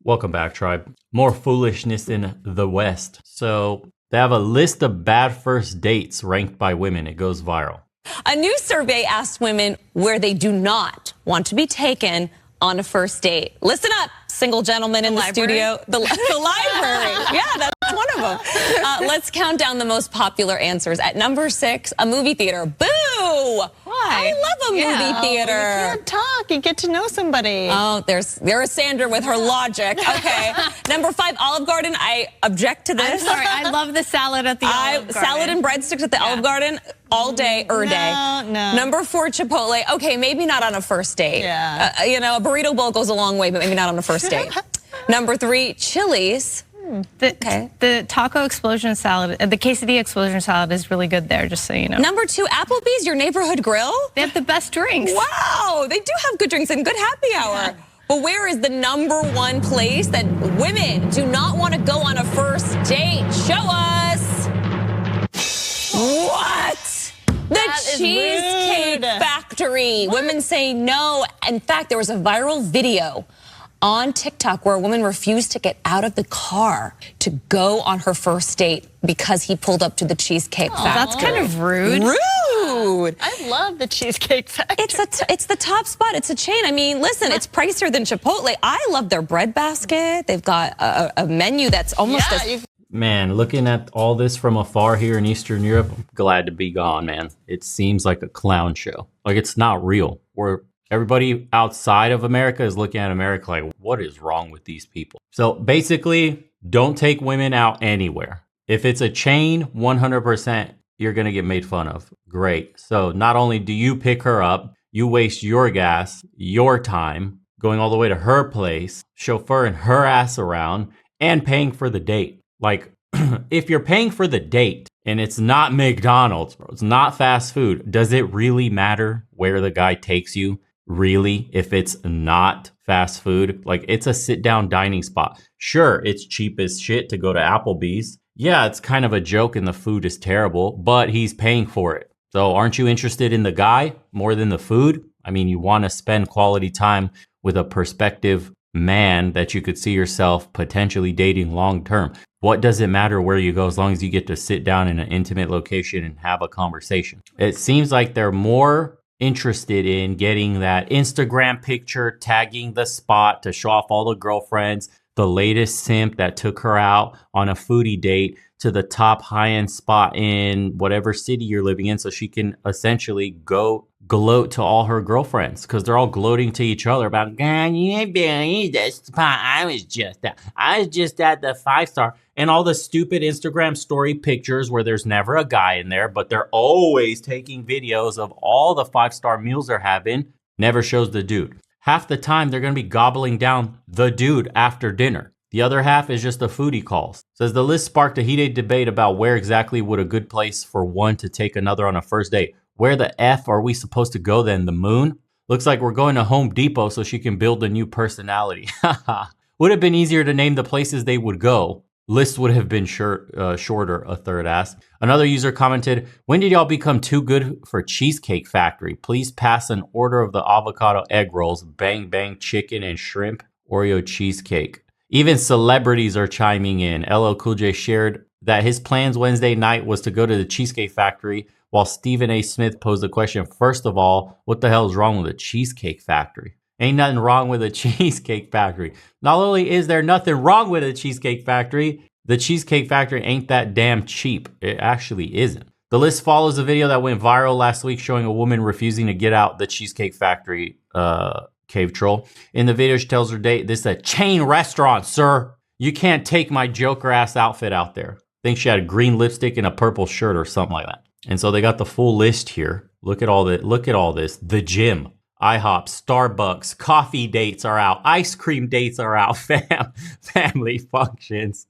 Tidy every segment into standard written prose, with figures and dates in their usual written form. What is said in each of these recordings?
Welcome back, tribe. More foolishness in the West. So they have a list of bad first dates ranked by women. It goes viral. A new survey asked women where they do not want to be taken on a first date. Listen up, single gentlemen in the studio. The library. Yeah, that's one of them. Let's count down the most popular answers. At number 6, a movie theater. Boo! Why? I love a movie theater. You can't talk. You get to know somebody. Oh, there's Sandra with her logic. Okay. Number 5, Olive Garden. I object to this. I'm sorry. I love the salad at the Olive Garden. Salad and breadsticks at the Olive Garden all day, day. No. Number 4, Chipotle. Okay, maybe not on a first date. Yeah. A burrito bowl goes a long way, but maybe not on a first date. Number 3, Chili's. The taco explosion salad, the quesadilla explosion salad is really good there, just so you know. Number 2, Applebee's, your neighborhood grill. They have the best drinks. Wow, they do have good drinks and good happy hour. Yeah. But where is the number 1 place that women do not want to go on a first date? Show us. What? The Cheesecake Factory. Women say no. In fact, there was a viral video on TikTok where a woman refused to get out of the car to go on her first date because he pulled up to the Cheesecake Factory. That's kind of rude. Rude. I love the Cheesecake Factory. It's the top spot. It's a chain. I mean, listen, it's pricier than Chipotle. I love their bread basket. They've got a menu that's almost Man, looking at all this from afar here in Eastern Europe, I'm glad to be gone, man. It seems like a clown show. Like, it's not real. Everybody outside of America is looking at America like, what is wrong with these people? So basically, don't take women out anywhere. If it's a chain, 100%, you're going to get made fun of. Great. So not only do you pick her up, you waste your gas, your time, going all the way to her place, chauffeuring her ass around, and paying for the date. Like, if you're paying for the date and it's not McDonald's, bro, it's not fast food, does it really matter where the guy takes you? Really, if it's not fast food? Like, it's a sit-down dining spot. Sure, it's cheap as shit to go to Applebee's. Yeah, it's kind of a joke and the food is terrible, but he's paying for it. So aren't you interested in the guy more than the food? I mean, you want to spend quality time with a prospective man that you could see yourself potentially dating long-term. What does it matter where you go as long as you get to sit down in an intimate location and have a conversation? It seems like they're more interested in getting that Instagram picture, tagging the spot to show off all the girlfriends, the latest simp that took her out on a foodie date to the top high-end spot in whatever city you're living in so she can essentially go gloat to all her girlfriends because they're all gloating to each other about, God, you ain't been in that spot I was just at the 5-star. And all the stupid Instagram story pictures where there's never a guy in there, but they're always taking videos of all the 5-star meals they're having, never shows the dude. Half the time, they're going to be gobbling down the dude after dinner. The other half is just the foodie calls. Says the list sparked a heated debate about where exactly would a good place for one to take another on a first date. Where the F are we supposed to go then? The moon? Looks like we're going to Home Depot so she can build a new personality. Would have been easier to name the places they would go. List would have been shorter, a third asked. Another user commented, when did y'all become too good for Cheesecake Factory? Please pass an order of the avocado egg rolls, bang bang chicken and shrimp, Oreo cheesecake. Even celebrities are chiming in. LL Cool J shared that his plans Wednesday night was to go to the Cheesecake Factory, while Stephen A. Smith posed the question, first of all, what the hell is wrong with a Cheesecake Factory? Ain't nothing wrong with a Cheesecake Factory. Not only is there nothing wrong with a Cheesecake Factory, the Cheesecake Factory ain't that damn cheap. It actually isn't. The list follows a video that went viral last week showing a woman refusing to get out the Cheesecake Factory cave troll. In the video, she tells her date, this is a chain restaurant, sir. You can't take my Joker ass outfit out there. I think she had a green lipstick and a purple shirt or something like that. And so they got the full list here. Look at all this. The gym. IHOP, Starbucks, coffee dates are out, ice cream dates are out, family functions,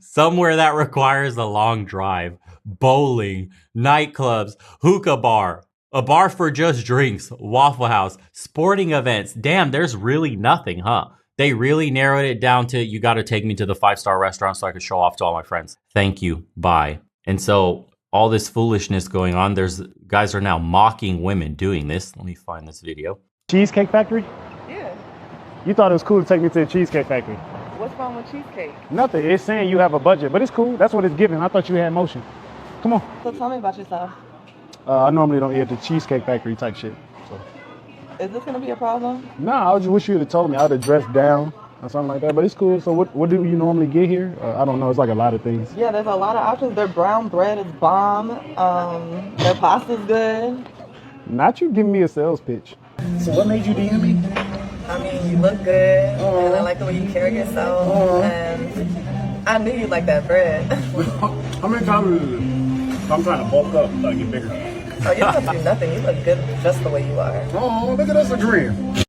somewhere that requires a long drive, bowling, nightclubs, hookah bar, a bar for just drinks, Waffle House, sporting events. Damn, there's really nothing, huh? They really narrowed it down to, you got to take me to the 5-star restaurant so I can show off to all my friends. Thank you, bye. And so all this foolishness going on. Guys are now mocking women doing this. Let me find this video. Cheesecake Factory? Yeah. You thought it was cool to take me to the Cheesecake Factory? What's wrong with cheesecake? Nothing. It's saying you have a budget, but it's cool. That's what it's giving. I thought you had motion. Come on. So tell me about yourself. I normally don't eat the Cheesecake Factory type shit. So. Is this gonna be a problem? Nah, I just wish you would have told me. I would have dressed down or something like that, but it's cool. So what do you normally get here? I don't know. It's like a lot of things. Yeah, there's a lot of options. Their brown bread is bomb. Their pasta's good. Not you giving me a sales pitch. So what made you DM me? I mean, you look good, and I like the way you carry yourself, and I knew you liked that bread. How many calories is it? I'm trying to bulk up, so I get bigger. Oh, you don't have to do nothing. You look good just the way you are. Oh, look at us agreeing.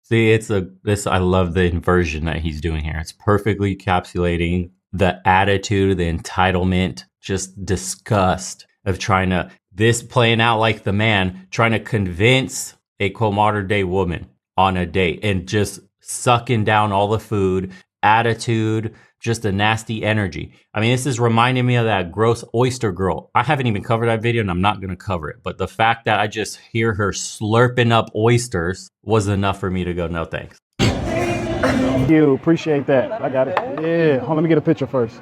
See, I love the inversion that he's doing here. It's perfectly encapsulating the attitude, the entitlement, just disgust of playing out like the man, trying to convince a quote modern day woman on a date and just sucking down all the food, attitude, just a nasty energy. I mean, this is reminding me of that gross oyster girl. I haven't even covered that video and I'm not going to cover it. But the fact that I just hear her slurping up oysters was enough for me to go, no thanks. Thank you. Appreciate that. I got it. Yeah. Hold on, let me get a picture first.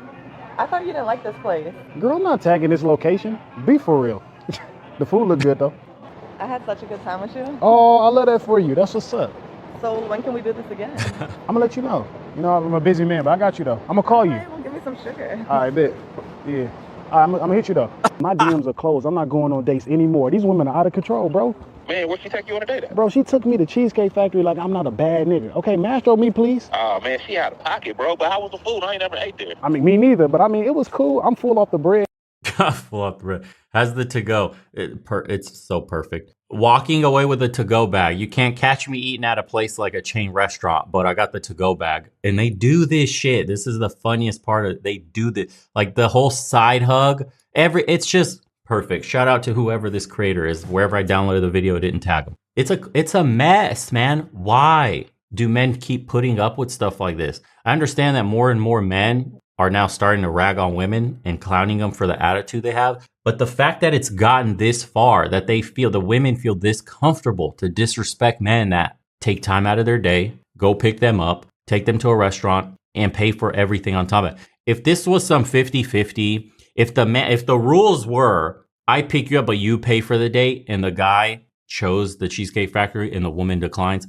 I thought you didn't like this place. Girl, I'm not tagging this location. Be for real. The food look good though. I had such a good time with you. Oh, I love that for you. That's what's up. So when can we do this again? I'm gonna let you know. You know, I'm a busy man, but I got you though. I'm gonna call you. All right, well, give me some sugar. All right, bet. Yeah. All right, I'm gonna hit you though. My DMs are closed. I'm not going on dates anymore. These women are out of control, bro. Man, where'd she take you on a date at? Bro, she took me to Cheesecake Factory like I'm not a bad nigga. Okay, mastro me, please. Oh, man, she out of pocket, bro. But how was the food? I ain't never ate there. I mean, me neither, but I mean, it was cool. I'm full off the bread. Full off the bread. Has the to-go. It's so perfect. Walking away with a to-go bag. You can't catch me eating at a place like a chain restaurant, but I got the to-go bag. And they do this shit. This is the funniest part of it. They do this. Like the whole side hug. It's just perfect. Shout out to whoever this creator is. Wherever I downloaded the video, I didn't tag him. It's a mess, man. Why do men keep putting up with stuff like this? I understand that more and more men are now starting to rag on women and clowning them for the attitude they have. But the fact that it's gotten this far, that the women feel this comfortable to disrespect men that take time out of their day, go pick them up, take them to a restaurant, and pay for everything on top of it. If this was some 50-50, if the rules were, I pick you up, but you pay for the date, and the guy chose the Cheesecake Factory and the woman declines,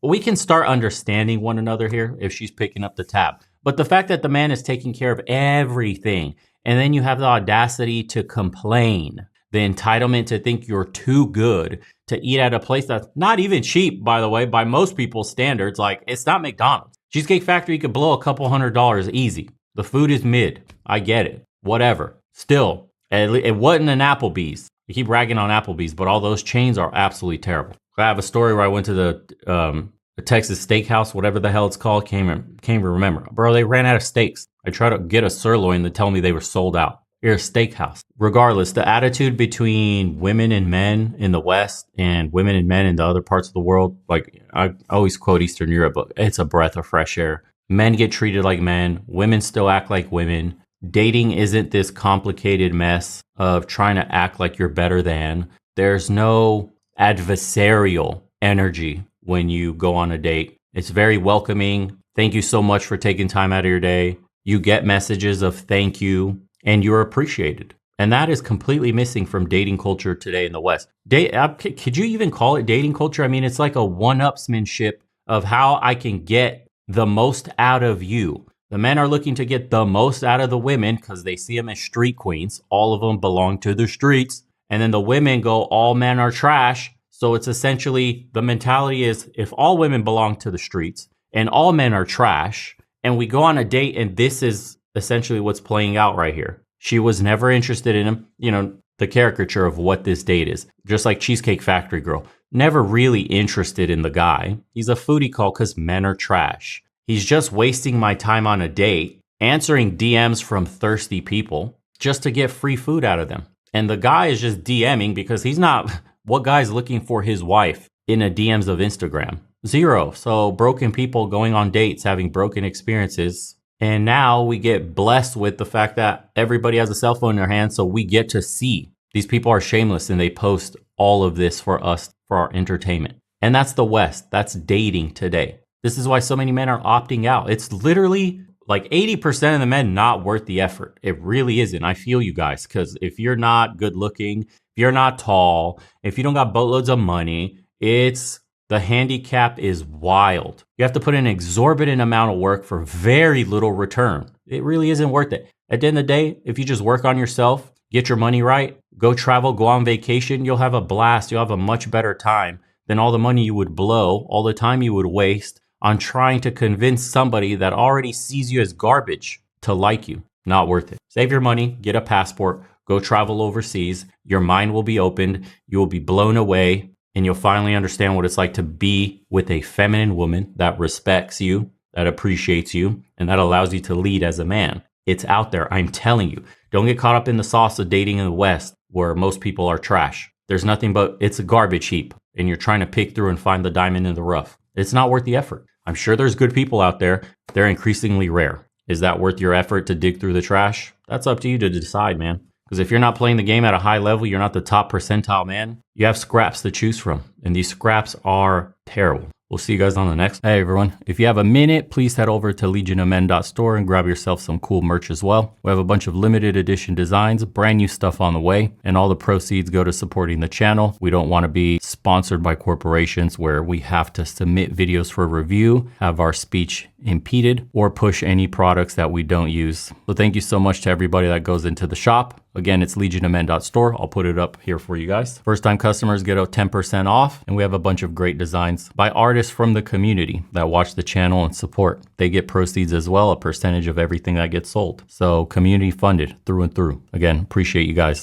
we can start understanding one another here if she's picking up the tab. But the fact that the man is taking care of everything, and then you have the audacity to complain, the entitlement to think you're too good to eat at a place that's not even cheap, by the way, by most people's standards. Like, it's not McDonald's. Cheesecake Factory could blow a couple $100 easy. The food is mid. I get it. Whatever. Still, it wasn't an Applebee's. You keep ragging on Applebee's, but all those chains are absolutely terrible. I have a story where I went to the Texas Steakhouse, whatever the hell it's called, can't remember. Bro, they ran out of steaks. I tried to get a sirloin to tell me they were sold out. You're a steakhouse. Regardless, the attitude between women and men in the West and women and men in the other parts of the world, like I always quote Eastern Europe, but it's a breath of fresh air. Men get treated like men. Women still act like women. Dating isn't this complicated mess of trying to act like you're better than. There's no adversarial energy when you go on a date. It's very welcoming. Thank you so much for taking time out of your day. You get messages of thank you and you're appreciated. And that is completely missing from dating culture today in the West. Could you even call it dating culture? I mean, it's like a one-upsmanship of how I can get the most out of you. The men are looking to get the most out of the women because they see them as street queens. All of them belong to the streets. And then the women go, all men are trash. So it's essentially the mentality is if all women belong to the streets and all men are trash and we go on a date and this is essentially what's playing out right here. She was never interested in him. You know, the caricature of what this date is. Just like Cheesecake Factory girl. Never really interested in the guy. He's a foodie call because men are trash. He's just wasting my time on a date, answering DMs from thirsty people just to get free food out of them. And the guy is just DMing because he's not... What guy's looking for his wife in a DMs of Instagram? Zero. So broken people going on dates, having broken experiences. And now we get blessed with the fact that everybody has a cell phone in their hand. So we get to see these people are shameless and they post all of this for us, for our entertainment. And that's the West. That's dating today. This is why so many men are opting out. It's literally like 80% of the men not worth the effort. It really isn't. I feel you guys, because if you're not good looking, if you're not tall, if you don't got boatloads of money, the handicap is wild. You have to put in an exorbitant amount of work for very little return. It really isn't worth it. At the end of the day, if you just work on yourself, get your money right, go travel, go on vacation, you'll have a blast. You'll have a much better time than all the money you would blow, all the time you would waste on trying to convince somebody that already sees you as garbage to like you. Not worth it. Save your money, get a passport, go travel overseas. Your mind will be opened. You will be blown away, and you'll finally understand what it's like to be with a feminine woman that respects you, that appreciates you, and that allows you to lead as a man. It's out there. I'm telling you. Don't get caught up in the sauce of dating in the West where most people are trash. There's nothing but it's a garbage heap, and you're trying to pick through and find the diamond in the rough. It's not worth the effort. I'm sure there's good people out there. They're increasingly rare. Is that worth your effort to dig through the trash? That's up to you to decide, man. Because if you're not playing the game at a high level, you're not the top percentile man, you have scraps to choose from. And these scraps are terrible. We'll see you guys on the next. Hey everyone, if you have a minute, please head over to legionofmen.store and grab yourself some cool merch as well. We have a bunch of limited edition designs, brand new stuff on the way, and all the proceeds go to supporting the channel. We don't want to be sponsored by corporations where we have to submit videos for review, have our speech impeded, or push any products that we don't use. So thank you so much to everybody that goes into the shop. Again, it's legionofmen.store. I'll put it up here for you guys. First time customers get a 10% off, and we have a bunch of great designs by artists from the community that watch the channel and support. They get proceeds as well, a percentage of everything that gets sold. So community funded through and through. Again, appreciate you guys.